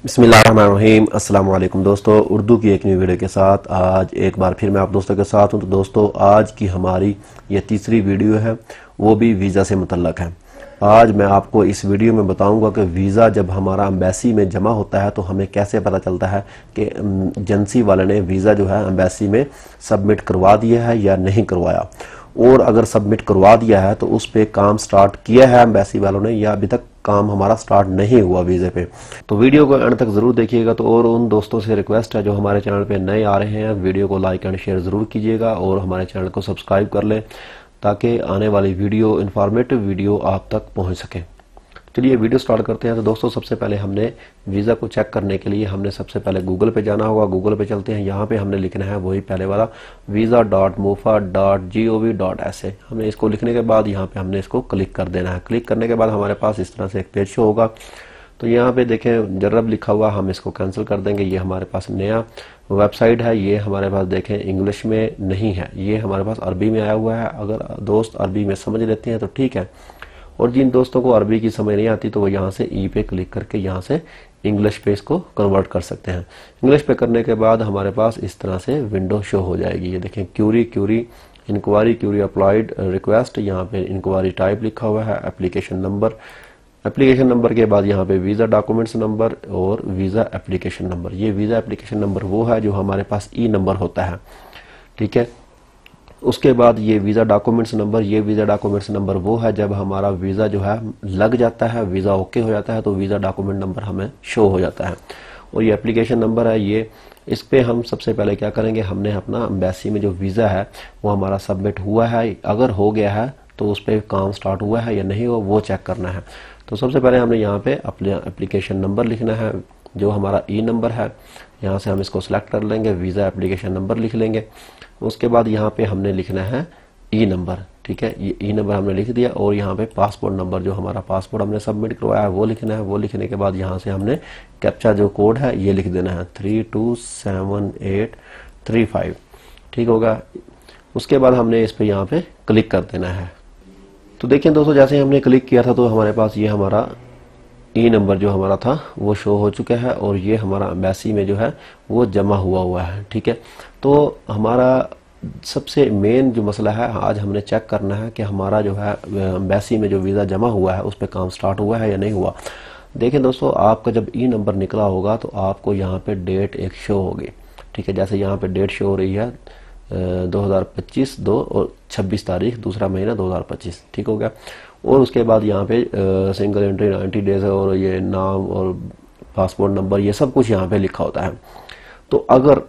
बिस्मिल्लाहिर्रहमानिर्रहीम। अस्सलाम वालेकुम दोस्तों, उर्दू की एक नई वीडियो के साथ आज एक बार फिर मैं आप दोस्तों के साथ हूं। तो दोस्तों आज की हमारी ये तीसरी वीडियो है, वो भी वीज़ा से मुतल्लक है। आज मैं आपको इस वीडियो में बताऊंगा कि वीज़ा जब हमारा एम्बेसी में जमा होता है तो हमें कैसे पता चलता है कि एजेंसी वाले ने वीज़ा जो है एम्बेसी में सबमिट करवा दिया है या नहीं करवाया, और अगर सबमिट करवा दिया है तो उस पर काम स्टार्ट किया है एम्बेसी वालों ने या अभी तक काम हमारा स्टार्ट नहीं हुआ वीज़े पे। तो वीडियो को एंड तक ज़रूर देखिएगा। तो और उन दोस्तों से रिक्वेस्ट है जो हमारे चैनल पे नए आ रहे हैं, वीडियो को लाइक एंड शेयर ज़रूर कीजिएगा और हमारे चैनल को सब्सक्राइब कर लें ताकि आने वाली वीडियो इन्फॉर्मेटिव वीडियो आप तक पहुँच सके। चलिए वीडियो स्टार्ट करते हैं। तो दोस्तों सबसे पहले हमने वीज़ा को चेक करने के लिए हमने सबसे पहले गूगल पे जाना होगा। गूगल पे चलते हैं, यहाँ पे हमने लिखना है वही पहले वाला visa.mufa.gov.sa। हमने इसको लिखने के बाद यहाँ पे हमने इसको क्लिक कर देना है। क्लिक करने के बाद हमारे पास इस तरह से एक पेज शो होगा। तो यहाँ पे देखें जर्रब लिखा हुआ, हम इसको कैंसिल कर देंगे। ये हमारे पास नया वेबसाइट है, ये हमारे पास देखें इंग्लिश में नहीं है, ये हमारे पास अरबी में आया हुआ है। अगर दोस्त अरबी में समझ लेते हैं तो ठीक है, और जिन दोस्तों को अरबी की समझ नहीं आती तो वो यहाँ से ई पे क्लिक करके यहाँ से इंग्लिश पे इसको कन्वर्ट कर सकते हैं। इंग्लिश पे करने के बाद हमारे पास इस तरह से विंडो शो हो जाएगी। ये देखें query inquiry, query applied request, यहाँ पे इंक्वायरी टाइप लिखा हुआ है, एप्लीकेशन नंबर के बाद यहाँ पे वीज़ा डॉक्यूमेंट्स नंबर और वीज़ा एप्लीकेशन नंबर। ये वीज़ा एप्लीकेशन नंबर वो है जो हमारे पास ई नंबर होता है, ठीक है। उसके बाद ये वीज़ा डॉक्यूमेंट्स नंबर, ये वीज़ा डॉक्यूमेंट्स नंबर वो है जब हमारा वीज़ा जो है लग जाता है, वीज़ा ओके हो जाता है तो वीज़ा डॉक्यूमेंट नंबर हमें शो हो जाता है। और ये एप्लीकेशन नंबर है, ये इस पे हम सबसे पहले क्या करेंगे, हमने अपना एम्बेसी में जो वीज़ा है वो हमारा सबमिट हुआ है, अगर हो गया है तो उस पर काम स्टार्ट हुआ है या नहीं हुआ वो चेक करना है। तो सबसे पहले हमने यहाँ पे अपना एप्लीकेशन नंबर लिखना है जो हमारा ई नंबर है। यहाँ से हम इसको सिलेक्ट कर लेंगे, वीज़ा एप्लीकेशन नंबर लिख लेंगे। उसके बाद यहाँ पे हमने लिखना है ई नंबर, ठीक है। ये ई नंबर हमने लिख दिया और यहाँ पे पासपोर्ट नंबर जो हमारा पासपोर्ट हमने सबमिट करवाया है वो लिखना है। वो लिखने के बाद यहाँ से हमने कैप्चा जो कोड है ये लिख देना है 327835, ठीक होगा। उसके बाद हमने इस पे यहाँ पे क्लिक कर देना है। तो देखिए दोस्तों जैसे हमने क्लिक किया था तो हमारे पास ये हमारा ई नंबर जो हमारा था वो शो हो चुका है और ये हमारा एम्बेसी में जो है वो जमा हुआ है, ठीक है। तो हमारा सबसे मेन जो मसला है आज हमने चेक करना है कि हमारा जो है एम्बेसी में जो वीज़ा जमा हुआ है उस पर काम स्टार्ट हुआ है या नहीं हुआ। देखें दोस्तों, आपका जब ई नंबर निकला होगा तो आपको यहाँ पे डेट एक शो होगी, ठीक है। जैसे यहाँ पे डेट शो हो रही है 2025 2 और 26 तारीख दूसरा महीना 2025, ठीक हो गया। और उसके बाद यहाँ पे सिंगल एंट्री 90 डेज है और ये नाम और पासपोर्ट नंबर ये सब कुछ यहाँ पे लिखा होता है। तो अगर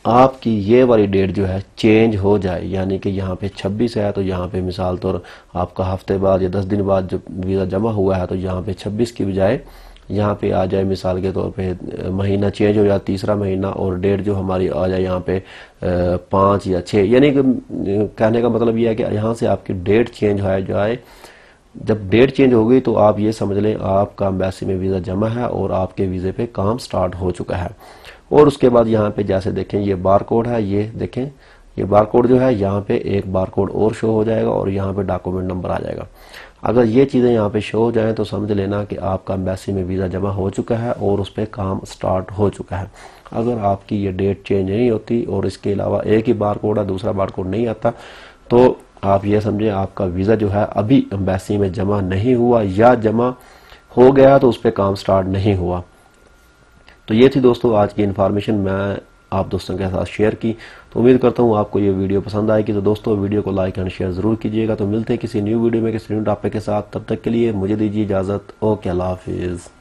आपकी ये वाली डेट जो है चेंज हो जाए, यानी कि यहाँ पे 26 है तो यहाँ पे मिसाल तौर आपका हफ्ते बाद या 10 दिन बाद जो वीज़ा जमा हुआ है तो यहाँ पे 26 की बजाय यहाँ पे आ जाए मिसाल के तौर पे महीना चेंज हो जाए तीसरा महीना, और डेट जो हमारी आ जाए यहाँ पे 5 या 6, यानी कि कहने का मतलब ये है कि यहाँ से आपकी डेट चेंज हो जाए। जब डेट चेंज हो गई तो आप ये समझ लें आपका एम्बेसी में वीज़ा जमा है और आपके वीज़े पे काम स्टार्ट हो चुका है। और उसके बाद यहाँ पे जैसे देखें ये बार कोड है, ये देखें ये बार कोड जो है यहाँ पे एक बार कोड और शो हो जाएगा और यहाँ पे डॉक्यूमेंट नंबर आ जाएगा। अगर ये चीज़ें यहाँ पे शो हो जाएं तो समझ लेना कि आपका एम्बेसी में वीज़ा जमा हो चुका है और उस पर काम स्टार्ट हो चुका है। अगर आपकी ये डेट चेंज नहीं होती और इसके अलावा एक ही बार कोड है, दूसरा बार कोड नहीं आता, तो आप ये समझें आपका वीज़ा जो है अभी एम्बेसी में जमा नहीं हुआ, या जमा हो गया तो उस पर काम स्टार्ट नहीं हुआ। तो ये थी दोस्तों आज की इन्फॉर्मेशन, मैं आप दोस्तों के साथ शेयर की। तो उम्मीद करता हूँ आपको ये वीडियो पसंद आएगी। तो दोस्तों वीडियो को लाइक एंड शेयर ज़रूर कीजिएगा। तो मिलते हैं किसी न्यू वीडियो में किसी न्यू टॉपिक के साथ, तब तक के लिए मुझे दीजिए इजाज़त। ओके, अल्लाह हाफिज़।